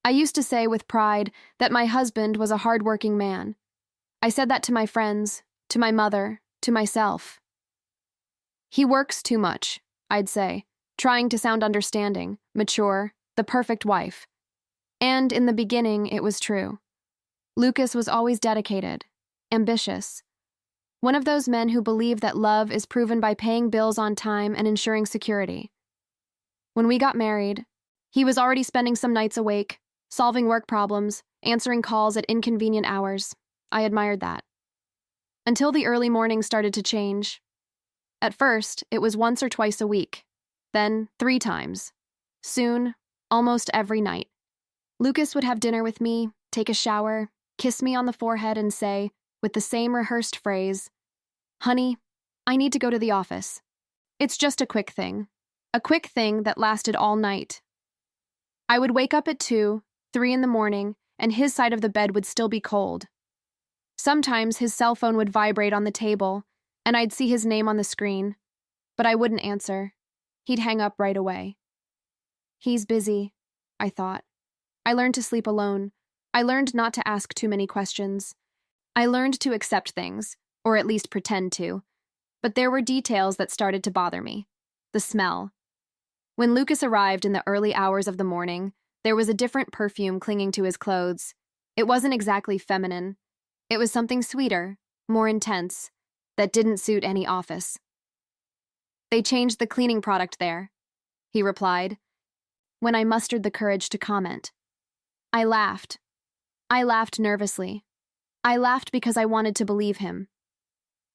I used to say with pride that my husband was a hard-working man. I said that to my friends, to my mother, to myself. He works too much, I'd say, trying to sound understanding, mature, the perfect wife. And in the beginning, it was true. Lucas was always dedicated, ambitious. One of those men who believe that love is proven by paying bills on time and ensuring security. When we got married, he was already spending some nights awake, solving work problems, answering calls at inconvenient hours. I admired that. Until the early mornings started to change. At first, it was once or twice a week, then 3 times. Soon, almost every night. Lucas would have dinner with me, take a shower, kiss me on the forehead and say, with the same rehearsed phrase, "Honey, I need to go to the office. It's just a quick thing that lasted all night." I would wake up at 2, 3 in the morning, and his side of the bed would still be cold. Sometimes his cell phone would vibrate on the table, and I'd see his name on the screen, but I wouldn't answer. He'd hang up right away. He's busy, I thought. I learned to sleep alone. I learned not to ask too many questions. I learned to accept things, or at least pretend to. But there were details that started to bother me. The smell. When Lucas arrived in the early hours of the morning, there was a different perfume clinging to his clothes. It wasn't exactly feminine. It was something sweeter, more intense, that didn't suit any office. "They changed the cleaning product there," he replied, when I mustered the courage to comment. I laughed. I laughed nervously. I laughed because I wanted to believe him.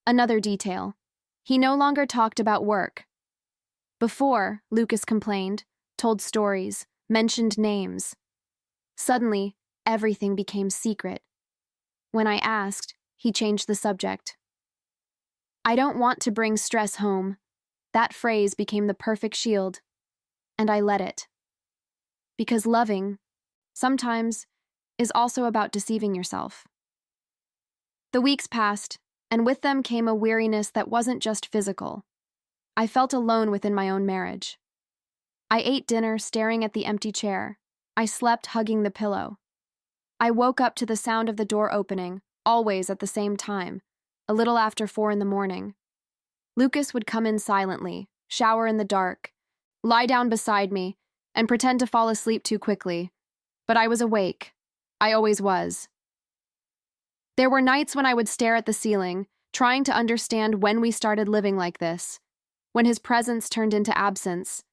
Another detail. He no longer talked about work. Before, Lucas complained, told stories, mentioned names. Suddenly, everything became secret. When I asked, he changed the subject. "I don't want to bring stress home." That phrase became the perfect shield, and I let it. Because loving, sometimes, is also about deceiving yourself. The weeks passed, and with them came a weariness that wasn't just physical. I felt alone within my own marriage. I ate dinner staring at the empty chair. I slept hugging the pillow. I woke up to the sound of the door opening, always at the same time, a little after 4 in the morning. Lucas would come in silently, shower in the dark, lie down beside me, and pretend to fall asleep too quickly. But I was awake. I always was. There were nights when I would stare at the ceiling, trying to understand when we started living like this, when his presence turned into absence.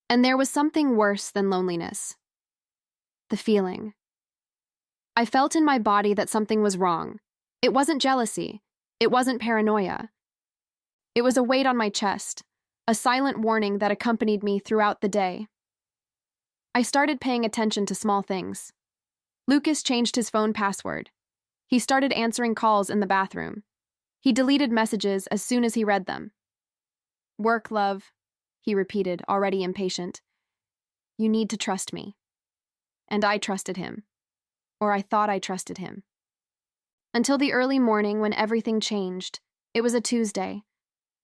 And there was something worse than loneliness. The feeling. I felt in my body that something was wrong. It wasn't jealousy. It wasn't paranoia. It was a weight on my chest, a silent warning that accompanied me throughout the day. I started paying attention to small things. Lucas changed his phone password. He started answering calls in the bathroom. He deleted messages as soon as he read them. "Work, love," he repeated, already impatient. "You need to trust me." And I trusted him. Or I thought I trusted him. Until the early morning when everything changed. It was a Tuesday.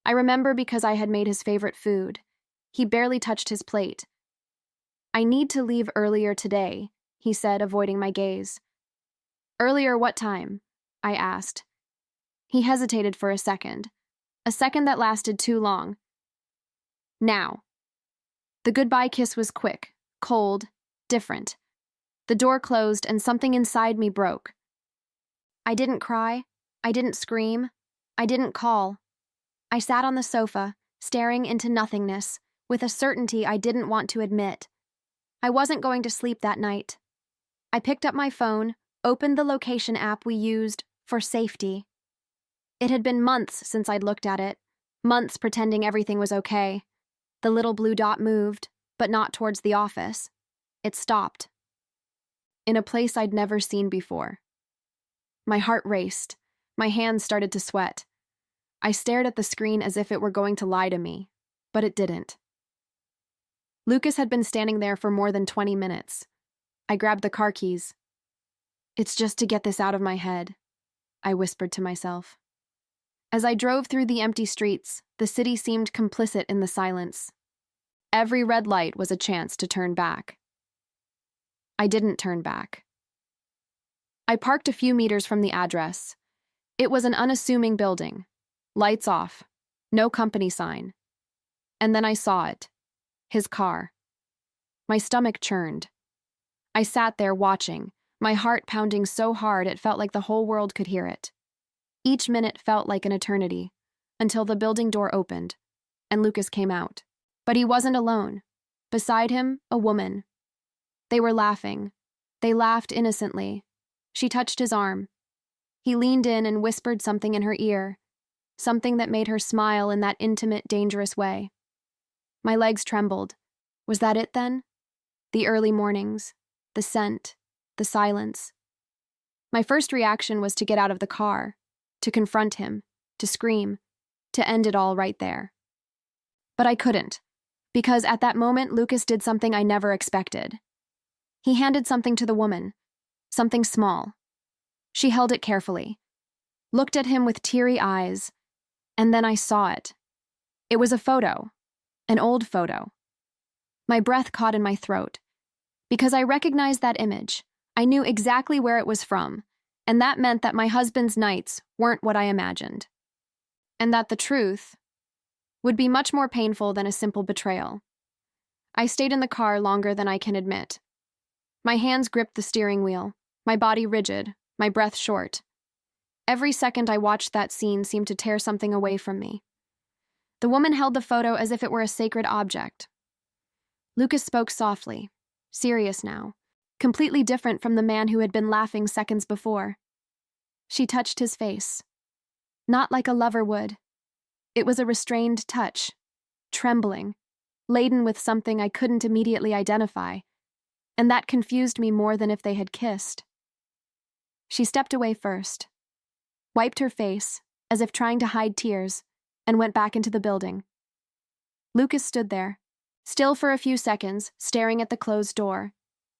I remember because I had made his favorite food. He barely touched his plate. "I need to leave earlier today," he said, avoiding my gaze. "Earlier what time?" I asked. He hesitated for a second that lasted too long. "Now." The goodbye kiss was quick, cold, different. The door closed and something inside me broke. I didn't cry. I didn't scream. I didn't call. I sat on the sofa, staring into nothingness, with a certainty I didn't want to admit. I wasn't going to sleep that night. I picked up my phone, opened the location app we used for safety. It had been months since I'd looked at it, months pretending everything was okay. The little blue dot moved, but not towards the office. It stopped. In a place I'd never seen before. My heart raced. My hands started to sweat. I stared at the screen as if it were going to lie to me, but it didn't. Lucas had been standing there for more than 20 minutes. I grabbed the car keys. "It's just to get this out of my head," I whispered to myself. As I drove through the empty streets, the city seemed complicit in the silence. Every red light was a chance to turn back. I didn't turn back. I parked a few meters from the address. It was an unassuming building. Lights off. No company sign. And then I saw it. His car. My stomach churned. I sat there watching, my heart pounding so hard it felt like the whole world could hear it. Each minute felt like an eternity, until the building door opened, and Lucas came out. But he wasn't alone. Beside him, a woman. They were laughing. They laughed innocently. She touched his arm. He leaned in and whispered something in her ear, something that made her smile in that intimate, dangerous way. My legs trembled. Was that it then? The early mornings, the scent, the silence. My first reaction was to get out of the car, to confront him, to scream, to end it all right there. But I couldn't, because at that moment Lucas did something I never expected. He handed something to the woman, something small. She held it carefully, looked at him with teary eyes, and then I saw it. It was a photo, an old photo. My breath caught in my throat. Because I recognized that image, I knew exactly where it was from, and that meant that my husband's nights weren't what I imagined. And that the truth would be much more painful than a simple betrayal. I stayed in the car longer than I can admit. My hands gripped the steering wheel, my body rigid, my breath short. Every second I watched that scene seemed to tear something away from me. The woman held the photo as if it were a sacred object. Lucas spoke softly, serious now, completely different from the man who had been laughing seconds before. She touched his face. Not like a lover would. It was a restrained touch, trembling, laden with something I couldn't immediately identify, and that confused me more than if they had kissed. She stepped away first, wiped her face, as if trying to hide tears, and went back into the building. Lucas stood there, still for a few seconds, staring at the closed door.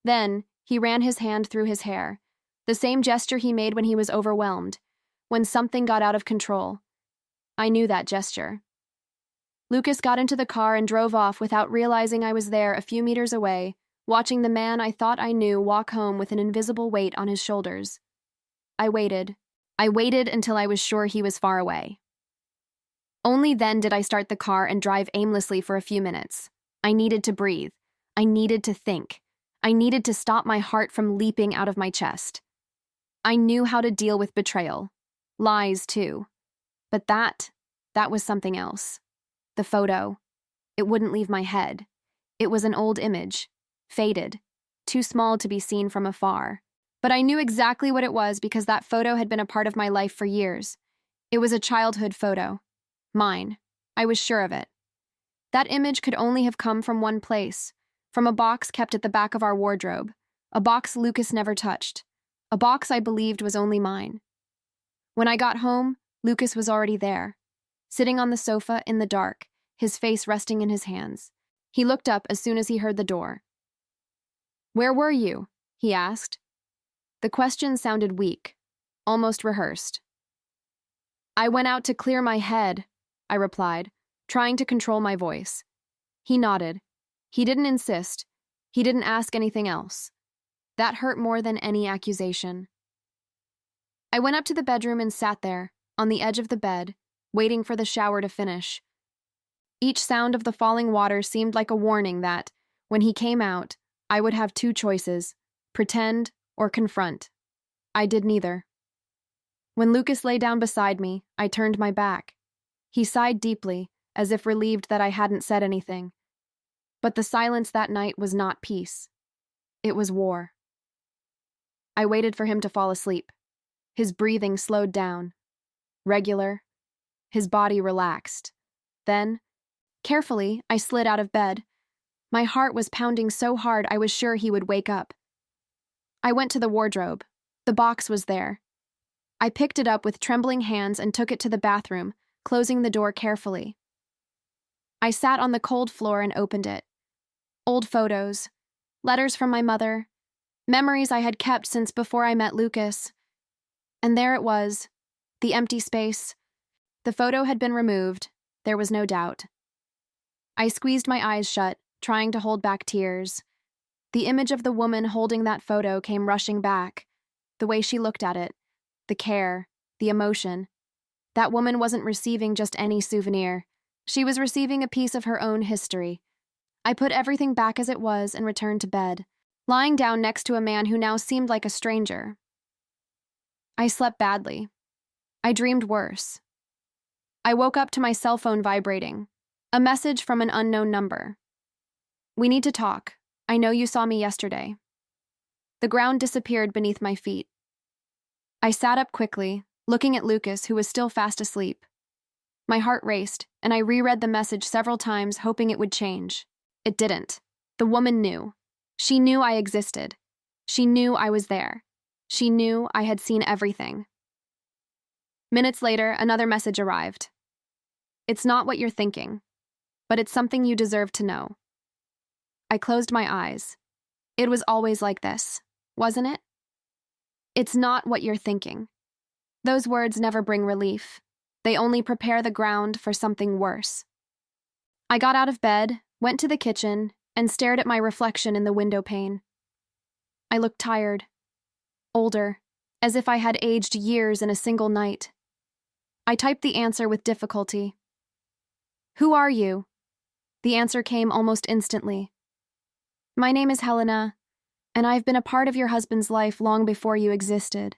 Then, he ran his hand through his hair, the same gesture he made when he was overwhelmed, when something got out of control. I knew that gesture. Lucas got into the car and drove off without realizing I was there a few meters away, watching the man I thought I knew walk home with an invisible weight on his shoulders. I waited. I waited until I was sure he was far away. Only then did I start the car and drive aimlessly for a few minutes. I needed to breathe. I needed to think. I needed to stop my heart from leaping out of my chest. I knew how to deal with betrayal. Lies, too. But that was something else. The photo. It wouldn't leave my head. It was an old image. Faded. Too small to be seen from afar. But I knew exactly what it was because that photo had been a part of my life for years. It was a childhood photo. Mine. I was sure of it. That image could only have come from one place, from a box kept at the back of our wardrobe, a box Lucas never touched, a box I believed was only mine. When I got home, Lucas was already there, sitting on the sofa in the dark, his face resting in his hands. He looked up as soon as he heard the door. "Where were you?" he asked. The question sounded weak, almost rehearsed. "I went out to clear my head," I replied, trying to control my voice. He nodded. He didn't insist. He didn't ask anything else. That hurt more than any accusation. I went up to the bedroom and sat there, on the edge of the bed, waiting for the shower to finish. Each sound of the falling water seemed like a warning that, when he came out, I would have two choices, pretend or confront. I did neither. When Lucas lay down beside me, I turned my back. He sighed deeply, as if relieved that I hadn't said anything. But the silence that night was not peace. It was war. I waited for him to fall asleep. His breathing slowed down. Regular. His body relaxed. Then, carefully, I slid out of bed. My heart was pounding so hard I was sure he would wake up. I went to the wardrobe. The box was there. I picked it up with trembling hands and took it to the bathroom, closing the door carefully. I sat on the cold floor and opened it. Old photos, letters from my mother, memories I had kept since before I met Lucas. And there it was, the empty space. The photo had been removed, there was no doubt. I squeezed my eyes shut, trying to hold back tears. The image of the woman holding that photo came rushing back. The way she looked at it, the care, the emotion. That woman wasn't receiving just any souvenir. She was receiving a piece of her own history. I put everything back as it was and returned to bed, lying down next to a man who now seemed like a stranger. I slept badly. I dreamed worse. I woke up to my cell phone vibrating. A message from an unknown number. "We need to talk. I know you saw me yesterday." The ground disappeared beneath my feet. I sat up quickly, looking at Lucas, who was still fast asleep. My heart raced, and I reread the message several times, hoping it would change. It didn't. The woman knew. She knew I existed. She knew I was there. She knew I had seen everything. Minutes later, another message arrived. "It's not what you're thinking, but it's something you deserve to know." I closed my eyes. It was always like this, wasn't it? It's not what you're thinking. Those words never bring relief. They only prepare the ground for something worse. I got out of bed, went to the kitchen, and stared at my reflection in the window pane. I looked tired, older, as if I had aged years in a single night. I typed the answer with difficulty. "Who are you?" The answer came almost instantly. "My name is Helena, and I've been a part of your husband's life long before you existed."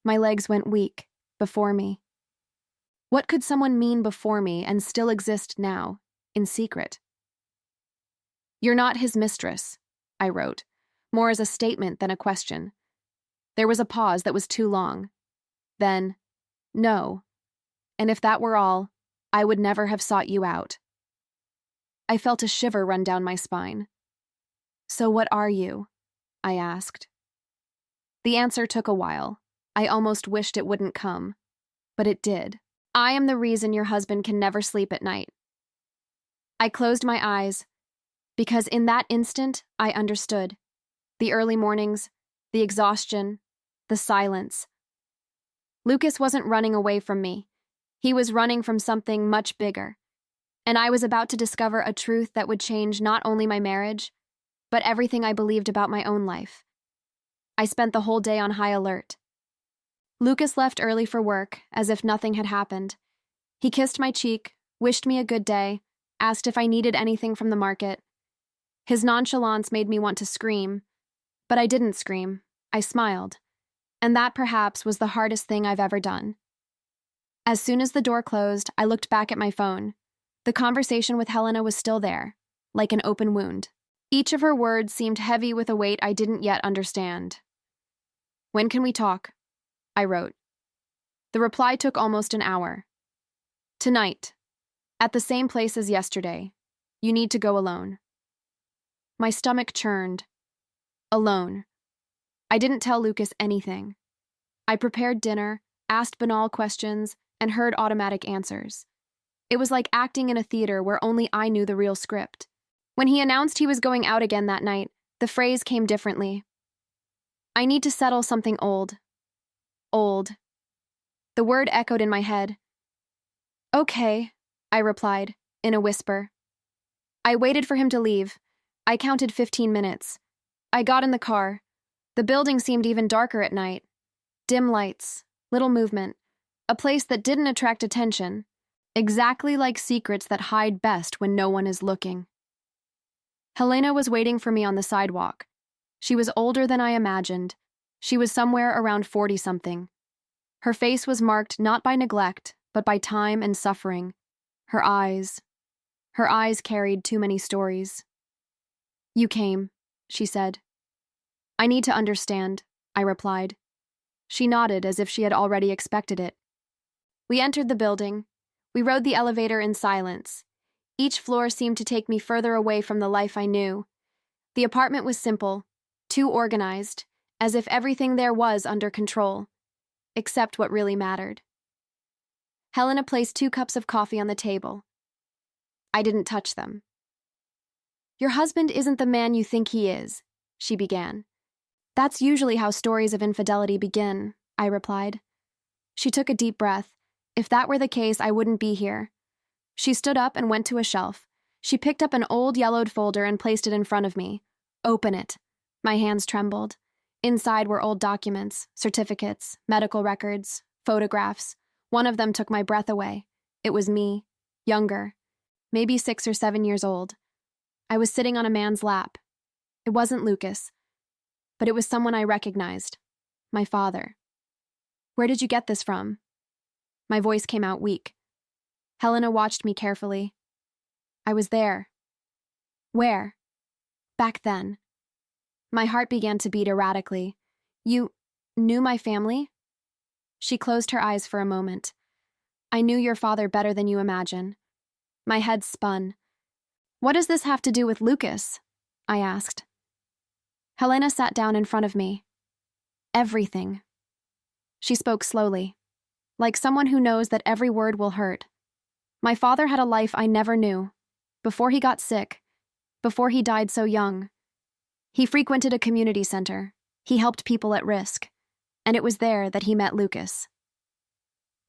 My legs went weak before me. What could someone mean before me and still exist now, in secret? "You're not his mistress," I wrote, more as a statement than a question. There was a pause that was too long. Then, "No. And if that were all, I would never have sought you out." I felt a shiver run down my spine. "So what are you?" I asked. The answer took a while. I almost wished it wouldn't come. But it did. "I am the reason your husband can never sleep at night." I closed my eyes, because in that instant I understood. The early mornings, the exhaustion, the silence. Lucas wasn't running away from me. He was running from something much bigger. And I was about to discover a truth that would change not only my marriage, but everything I believed about my own life. I spent the whole day on high alert. Lucas left early for work, as if nothing had happened. He kissed my cheek, wished me a good day, asked if I needed anything from the market. His nonchalance made me want to scream, but I didn't scream. I smiled. And that perhaps was the hardest thing I've ever done. As soon as the door closed, I looked back at my phone. The conversation with Helena was still there, like an open wound. Each of her words seemed heavy with a weight I didn't yet understand. "When can we talk?" I wrote. The reply took almost an hour. "Tonight. At the same place as yesterday. You need to go alone." My stomach churned. Alone. I didn't tell Lucas anything. I prepared dinner, asked banal questions, and heard automatic answers. It was like acting in a theater where only I knew the real script. When he announced he was going out again that night, the phrase came differently. "I need to settle something old." Old. The word echoed in my head. "Okay," I replied, in a whisper. I waited for him to leave. I counted 15 minutes. I got in the car. The building seemed even darker at night. Dim lights, little movement, a place that didn't attract attention, exactly like secrets that hide best when no one is looking. Helena was waiting for me on the sidewalk. She was older than I imagined. She was somewhere around 40-something. Her face was marked not by neglect, but by time and suffering. Her eyes carried too many stories. "You came," she said. "I need to understand," I replied. She nodded as if she had already expected it. We entered the building. We rode the elevator in silence. Each floor seemed to take me further away from the life I knew. The apartment was simple, too organized, as if everything there was under control, except what really mattered. Helena placed 2 cups of coffee on the table. I didn't touch them. "Your husband isn't the man you think he is," she began. "That's usually how stories of infidelity begin," I replied. She took a deep breath. If that were the case, I wouldn't be here. She stood up and went to a shelf. She picked up an old yellowed folder and placed it in front of me. Open it. My hands trembled. Inside were old documents, certificates, medical records, photographs. One of them took my breath away. It was me, younger, maybe 6 or 7 years old. I was sitting on a man's lap. It wasn't Lucas, but it was someone I recognized. My father. Where did you get this from? My voice came out weak. Helena watched me carefully. I was there. Where? Back then. My heart began to beat erratically. You knew my family? She closed her eyes for a moment. I knew your father better than you imagine. My head spun. What does this have to do with Lucas? I asked. Helena sat down in front of me. Everything. She spoke slowly, like someone who knows that every word will hurt. My father had a life I never knew. Before he got sick, before he died so young, he frequented a community center. He helped people at risk. And it was there that he met Lucas.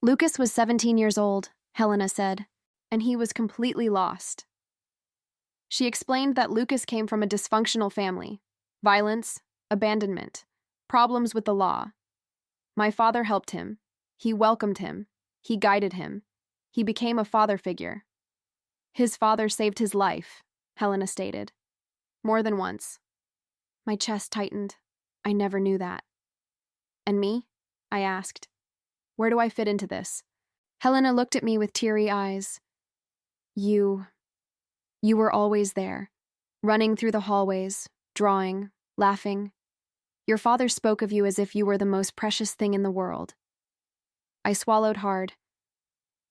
Lucas was 17 years old, Helena said, and he was completely lost. She explained that Lucas came from a dysfunctional family. Violence, abandonment, problems with the law. My father helped him. He welcomed him. He guided him. He became a father figure. His father saved his life, Helena stated. More than once. My chest tightened. I never knew that. And me? I asked. Where do I fit into this? Helena looked at me with teary eyes. You were always there, running through the hallways, drawing, laughing. Your father spoke of you as if you were the most precious thing in the world. I swallowed hard.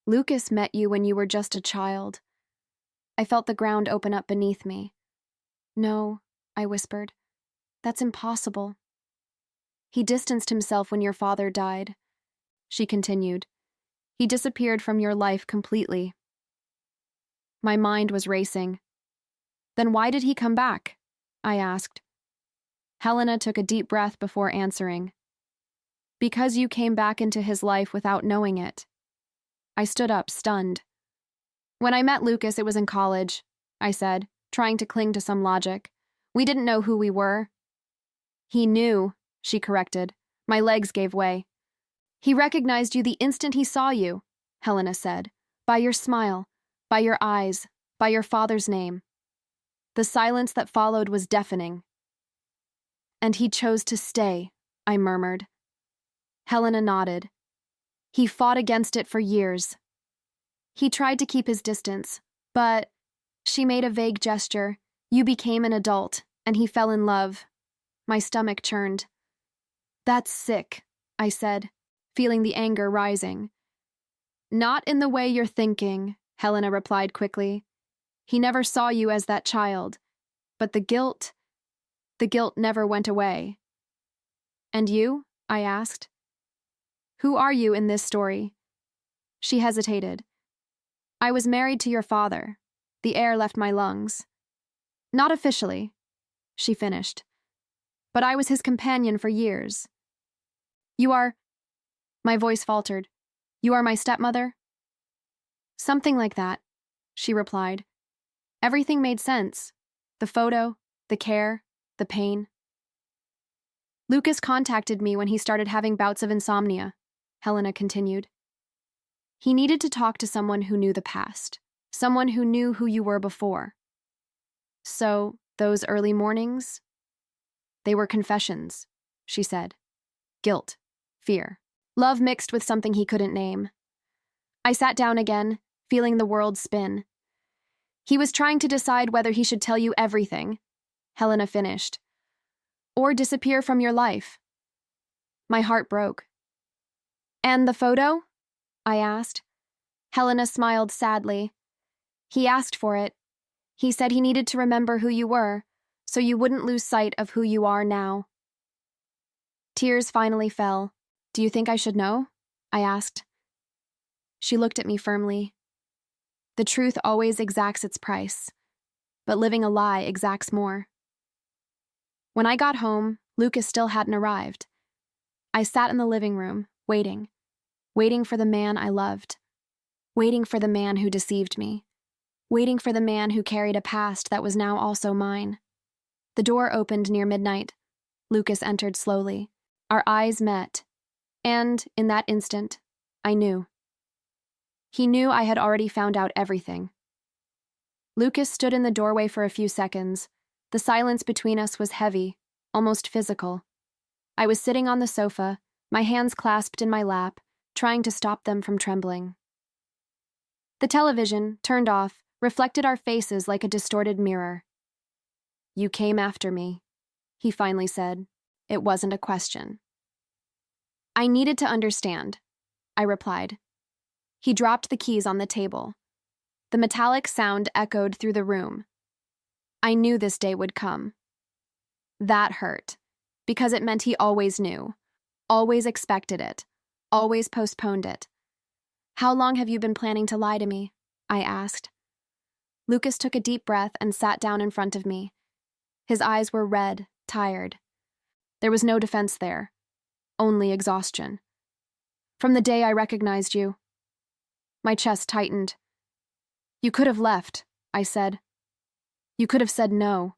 Lucas met you when you were just a child. I felt the ground open up beneath me. No, I whispered. That's impossible. He distanced himself when your father died. She continued. He disappeared from your life completely. My mind was racing. Then why did he come back? I asked. Helena took a deep breath before answering. Because you came back into his life without knowing it. I stood up, stunned. When I met Lucas, it was in college, I said, trying to cling to some logic. We didn't know who we were. He knew, she corrected. My legs gave way. He recognized you the instant he saw you, Helena said, by your smile, by your eyes, by your father's name. The silence that followed was deafening. And he chose to stay, I murmured. Helena nodded. He fought against it for years. He tried to keep his distance, but, she made a vague gesture, you became an adult, and he fell in love. My stomach churned. That's sick, I said, feeling the anger rising. Not in the way you're thinking, Helena replied quickly. He never saw you as that child, but the guilt never went away. And you? I asked. Who are you in this story? She hesitated. I was married to your father. The air left my lungs. Not officially, she finished. But I was his companion for years. You are... My voice faltered. You are my stepmother? Something like that, she replied. Everything made sense. The photo, the care, the pain. Lucas contacted me when he started having bouts of insomnia, Helena continued. He needed to talk to someone who knew the past, someone who knew who you were before. So, those early mornings? They were confessions, she said. Guilt, fear, love mixed with something he couldn't name. I sat down again, feeling the world spin. He was trying to decide whether he should tell you everything, Helena finished, or disappear from your life. My heart broke. And the photo? I asked. Helena smiled sadly. He asked for it. He said he needed to remember who you were, so you wouldn't lose sight of who you are now. Tears finally fell. Do you think I should know? I asked. She looked at me firmly. The truth always exacts its price, but living a lie exacts more. When I got home, Lucas still hadn't arrived. I sat in the living room, waiting for the man I loved, waiting for the man who deceived me, waiting for the man who carried a past that was now also mine. The door opened near midnight. Lucas entered slowly. Our eyes met, and, in that instant, I knew. He knew I had already found out everything. Lucas stood in the doorway for a few seconds. The silence between us was heavy, almost physical. I was sitting on the sofa, my hands clasped in my lap, trying to stop them from trembling. The television, turned off, reflected our faces like a distorted mirror. "You came after me," he finally said. It wasn't a question. "I needed to understand," I replied. He dropped the keys on the table. The metallic sound echoed through the room. I knew this day would come. That hurt, because it meant he always knew, always expected it, always postponed it. "How long have you been planning to lie to me?" I asked. Lucas took a deep breath and sat down in front of me. His eyes were red, tired. There was no defense there, only exhaustion. "From the day I recognized you." My chest tightened. "You could have left," I said. "You could have said no."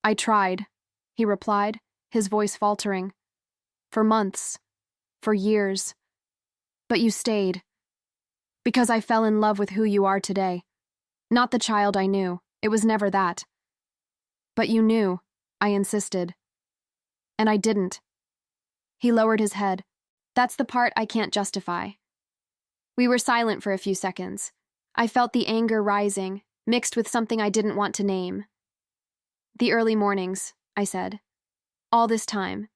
"I tried," he replied, his voice faltering. "For months, for years. But you stayed. Because I fell in love with who you are today. Not the child I knew. It was never that. But you knew," I insisted. "And I didn't." He lowered his head. "That's the part I can't justify." We were silent for a few seconds. I felt the anger rising, mixed with something I didn't want to name. "The early mornings," I said. "All this time.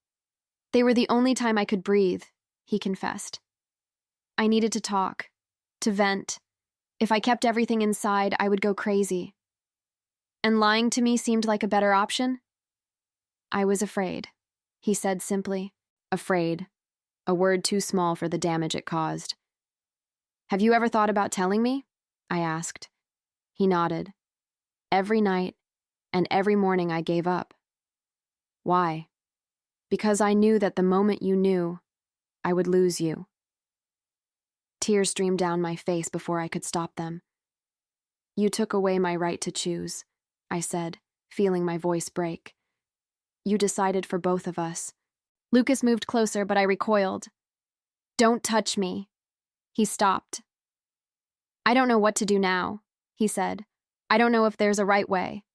They were the only time I could breathe," he confessed. "I needed to talk, to vent. If I kept everything inside, I would go crazy. And lying to me seemed like a better option?" "I was afraid," he said simply. Afraid. A word too small for the damage it caused. "Have you ever thought about telling me?" I asked. He nodded. "Every night and every morning I gave up." "Why?" "Because I knew that the moment you knew, I would lose you." Tears streamed down my face before I could stop them. "You took away my right to choose," I said, feeling my voice break. "You decided for both of us." Lucas moved closer, but I recoiled. "Don't touch me." He stopped. "I don't know what to do now," he said. "I don't know if there's a right way."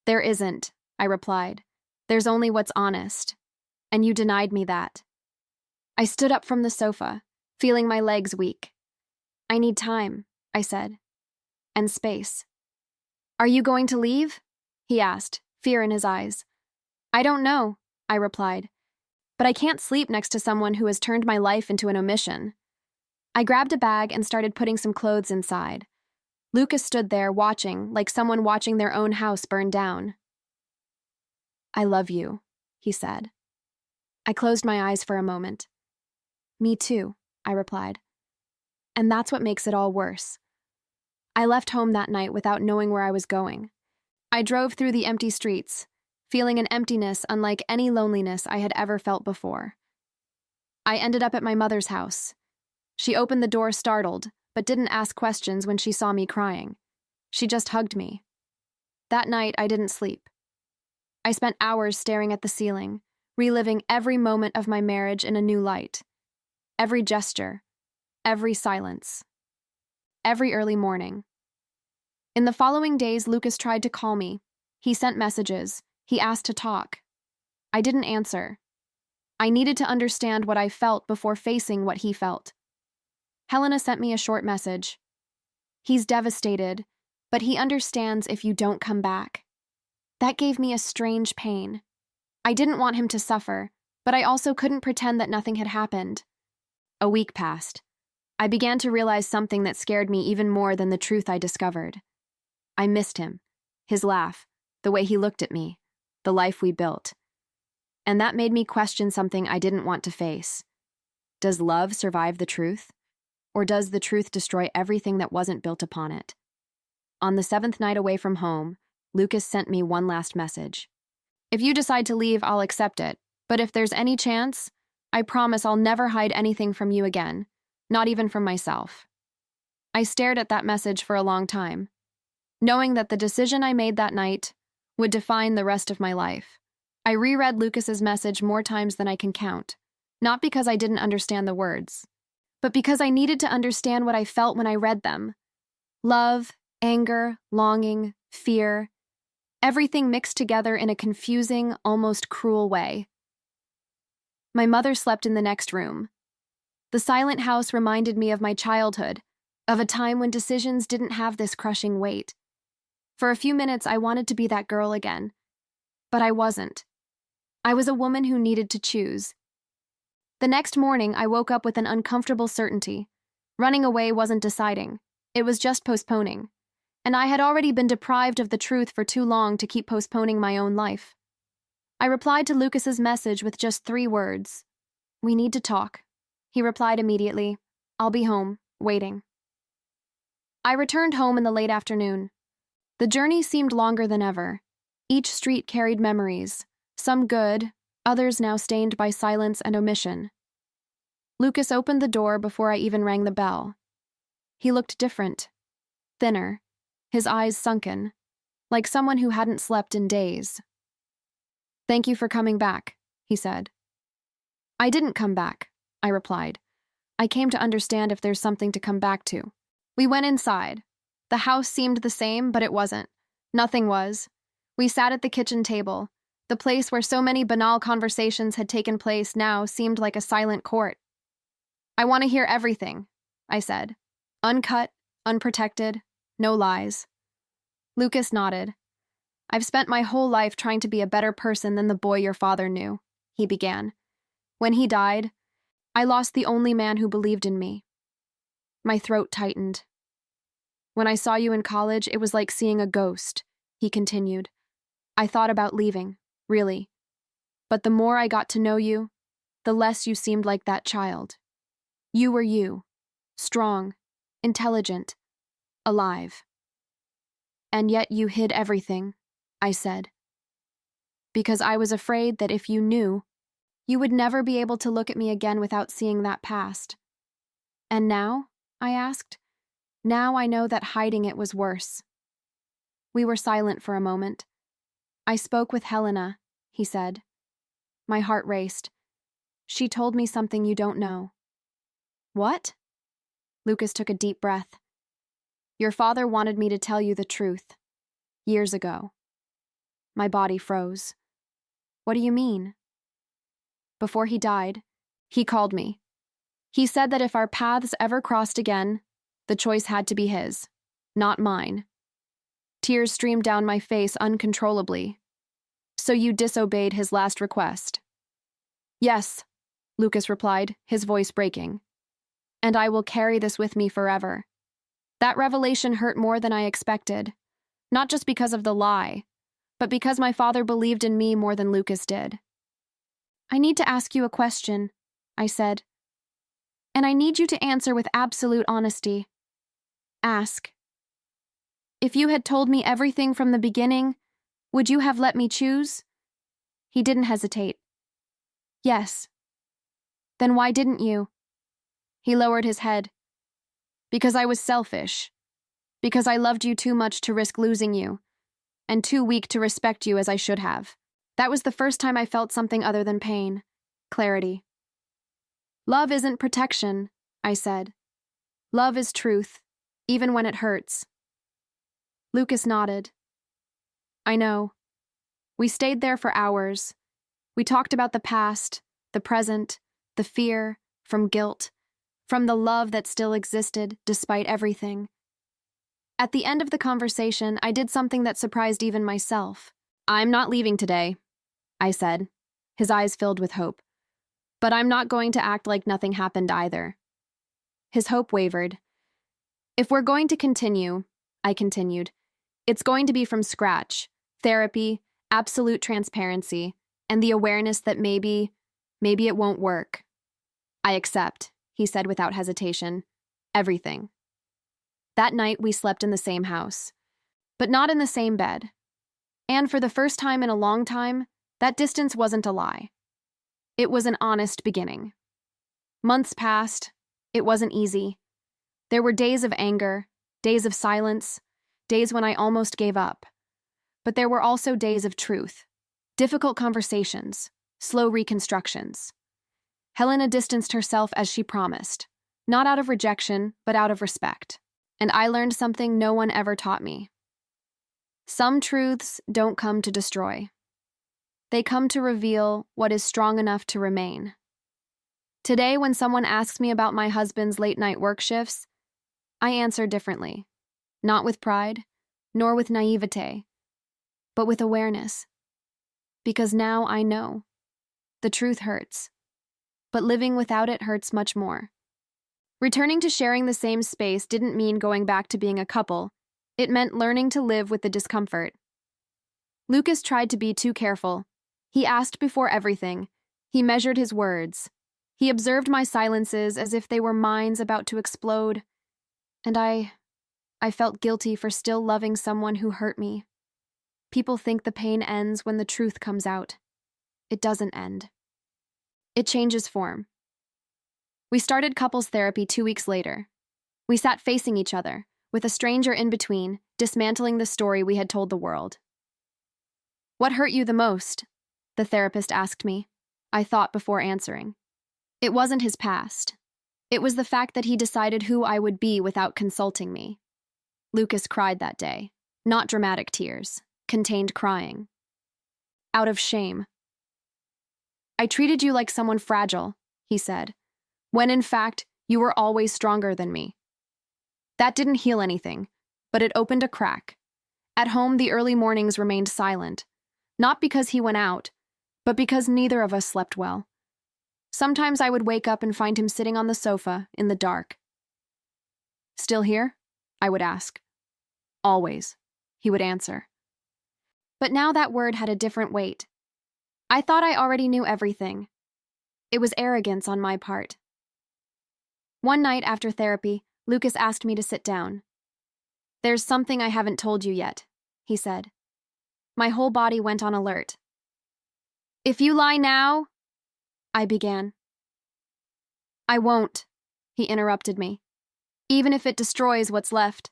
"There isn't," I replied. "There's only what's honest. And you denied me that." I stood up from the sofa, feeling my legs weak. "I need time," I said. "And space." "Are you going to leave?" he asked, fear in his eyes. "I don't know," I replied. "But I can't sleep next to someone who has turned my life into an omission." I grabbed a bag and started putting some clothes inside. Lucas stood there watching, like someone watching their own house burn down. "I love you," he said. I closed my eyes for a moment. "Me too," I replied. "And that's what makes it all worse." I left home that night without knowing where I was going. I drove through the empty streets, feeling an emptiness unlike any loneliness I had ever felt before. I ended up at my mother's house. She opened the door startled, but didn't ask questions when she saw me crying. She just hugged me. That night, I didn't sleep. I spent hours staring at the ceiling, reliving every moment of my marriage in a new light. Every gesture, every silence, every early morning. In the following days, Lucas tried to call me. He sent messages. He asked to talk. I didn't answer. I needed to understand what I felt before facing what he felt. Helena sent me a short message. "He's devastated, but he understands if you don't come back." That gave me a strange pain. I didn't want him to suffer, but I also couldn't pretend that nothing had happened. A week passed. I began to realize something that scared me even more than the truth I discovered. I missed him, his laugh, the way he looked at me, the life we built. And that made me question something I didn't want to face. Does love survive the truth? Or does the truth destroy everything that wasn't built upon it? On the 7th night away from home, Lucas sent me one last message. "If you decide to leave, I'll accept it. But if there's any chance, I promise I'll never hide anything from you again, not even from myself." I stared at that message for a long time, knowing that the decision I made that night would define the rest of my life. I reread Lucas's message more times than I can count, not because I didn't understand the words, but because I needed to understand what I felt when I read them. Love, anger, longing, fear, everything mixed together in a confusing, almost cruel way. My mother slept in the next room. The silent house reminded me of my childhood, of a time when decisions didn't have this crushing weight. For a few minutes, I wanted to be that girl again, but I wasn't. I was a woman who needed to choose. The next morning, I woke up with an uncomfortable certainty. Running away wasn't deciding. It was just postponing. And I had already been deprived of the truth for too long to keep postponing my own life. I replied to Lucas's message with just 3 words. "We need to talk." He replied immediately, "I'll be home, waiting." I returned home in the late afternoon. The journey seemed longer than ever. Each street carried memories, some good, others now stained by silence and omission. Lucas opened the door before I even rang the bell. He looked different, thinner, his eyes sunken, like someone who hadn't slept in days. "Thank you for coming back," he said. "I didn't come back," I replied. "I came to understand if there's something to come back to." We went inside. The house seemed the same, but it wasn't. Nothing was. We sat at the kitchen table. The place where so many banal conversations had taken place now seemed like a silent court. "I want to hear everything," I said. Uncut, unprotected, no lies. Lucas nodded. "I've spent my whole life trying to be a better person than the boy your father knew," he began. "When he died, I lost the only man who believed in me." My throat tightened. "When I saw you in college, it was like seeing a ghost," he continued. "I thought about leaving, really. But the more I got to know you, the less you seemed like that child. You were you, strong, intelligent, alive. And yet you hid everything," I said. "Because I was afraid that if you knew, you would never be able to look at me again without seeing that past. And now?" I asked. "Now I know that hiding it was worse." We were silent for a moment. "I spoke with Helena," he said. My heart raced. "She told me something you don't know." "What?" Lucas took a deep breath. "Your father wanted me to tell you the truth. Years ago." My body froze. "What do you mean?" "Before he died, he called me. He said that if our paths ever crossed again, the choice had to be his, not mine." Tears streamed down my face uncontrollably. "So you disobeyed his last request?" "Yes," Lucas replied, his voice breaking. "And I will carry this with me forever." That revelation hurt more than I expected, not just because of the lie, but because my father believed in me more than Lucas did. "I need to ask you a question," I said. "And I need you to answer with absolute honesty." "Ask." "If you had told me everything from the beginning, would you have let me choose?" He didn't hesitate. "Yes." "Then why didn't you?" He lowered his head. "Because I was selfish. Because I loved you too much to risk losing you, and too weak to respect you as I should have." That was the first time I felt something other than pain. Clarity. "Love isn't protection," I said. "Love is truth, even when it hurts." Lucas nodded. "I know." We stayed there for hours. We talked about the past, the present, the fear, from guilt, from the love that still existed despite everything. At the end of the conversation, I did something that surprised even myself. "I'm not leaving today," I said, his eyes filled with hope. "But I'm not going to act like nothing happened either." His hope wavered. "If we're going to continue," I continued, "it's going to be from scratch. Therapy, absolute transparency, and the awareness that maybe it won't work." "I accept," he said without hesitation. "Everything." That night, we slept in the same house, but not in the same bed. And for the first time in a long time, that distance wasn't a lie. It was an honest beginning. Months passed. It wasn't easy. There were days of anger, days of silence, days when I almost gave up. But there were also days of truth, difficult conversations, slow reconstructions. Helena distanced herself as she promised, not out of rejection, but out of respect. And I learned something no one ever taught me. Some truths don't come to destroy. They come to reveal what is strong enough to remain. Today, when someone asks me about my husband's late-night work shifts, I answer differently. Not with pride, nor with naivete, but with awareness. Because now I know. The truth hurts. But living without it hurts much more. Returning to sharing the same space didn't mean going back to being a couple. It meant learning to live with the discomfort. Lucas tried to be too careful. He asked before everything. He measured his words. He observed my silences as if they were mines about to explode. And I felt guilty for still loving someone who hurt me. People think the pain ends when the truth comes out. It doesn't end. It changes form. We started couples therapy 2 weeks later. We sat facing each other, with a stranger in between, dismantling the story we had told the world. "What hurt you the most?" the therapist asked me. I thought before answering. It wasn't his past. It was the fact that he decided who I would be without consulting me. Lucas cried that day. Not dramatic tears, contained crying. Out of shame. "I treated you like someone fragile," he said, "when in fact, you were always stronger than me." That didn't heal anything, but it opened a crack. At home, the early mornings remained silent, not because he went out, but because neither of us slept well. Sometimes I would wake up and find him sitting on the sofa, in the dark. "Still here?" I would ask. "Always," he would answer. But now that word had a different weight. I thought I already knew everything. It was arrogance on my part. One night after therapy, Lucas asked me to sit down. "There's something I haven't told you yet," he said. My whole body went on alert. "If you lie now," I began. "I won't," he interrupted me. "Even if it destroys what's left."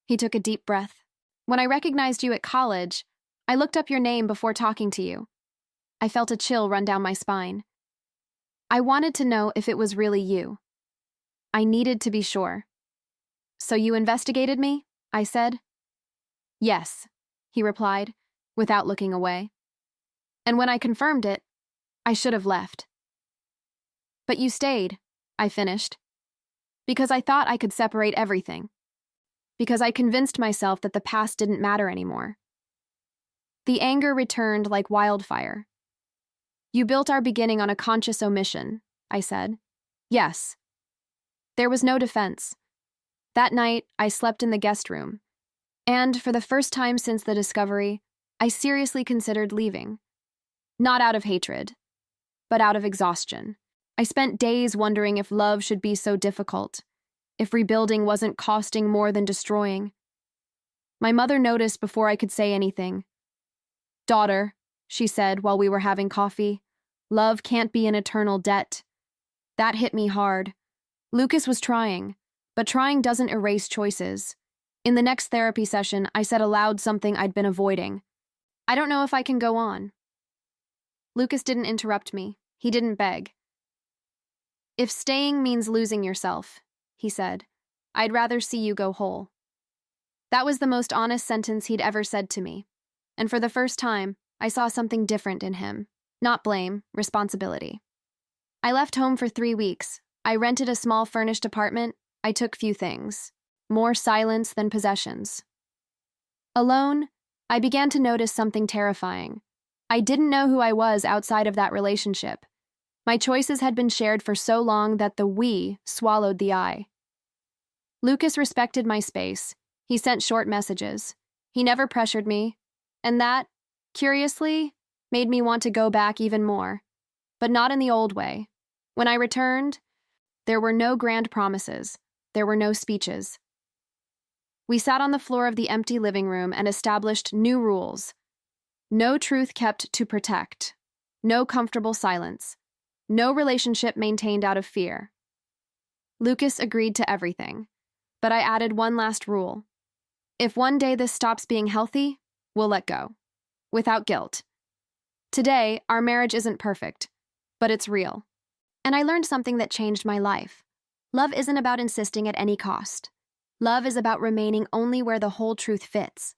He took a deep breath. "When I recognized you at college, I looked up your name before talking to you. I felt a chill run down my spine. I wanted to know if it was really you. I needed to be sure." "So you investigated me?" I said. "Yes," he replied, without looking away. "And when I confirmed it, I should have left." "But you stayed," I finished, "because I thought I could separate everything. Because I convinced myself that the past didn't matter anymore." The anger returned like wildfire. "You built our beginning on a conscious omission," I said. "Yes." There was no defense. That night, I slept in the guest room. And for the first time since the discovery, I seriously considered leaving. Not out of hatred, but out of exhaustion. I spent days wondering if love should be so difficult, if rebuilding wasn't costing more than destroying. My mother noticed before I could say anything. "Daughter," she said while we were having coffee, "love can't be an eternal debt." That hit me hard. Lucas was trying, but trying doesn't erase choices. In the next therapy session, I said aloud something I'd been avoiding. "I don't know if I can go on." Lucas didn't interrupt me. He didn't beg. "If staying means losing yourself," he said, "I'd rather see you go whole." That was the most honest sentence he'd ever said to me. And for the first time, I saw something different in him. Not blame, responsibility. I left home for 3 weeks. I rented a small furnished apartment. I took few things. More silence than possessions. Alone, I began to notice something terrifying. I didn't know who I was outside of that relationship. My choices had been shared for so long that the we swallowed the I. Lucas respected my space. He sent short messages. He never pressured me. And that, curiously, made me want to go back even more. But not in the old way. When I returned, there were no grand promises. There were no speeches. We sat on the floor of the empty living room and established new rules. No truth kept to protect. No comfortable silence. No relationship maintained out of fear. Lucas agreed to everything, but I added one last rule. If one day this stops being healthy, we'll let go. Without guilt. Today, our marriage isn't perfect, but it's real. And I learned something that changed my life. Love isn't about insisting at any cost. Love is about remaining only where the whole truth fits.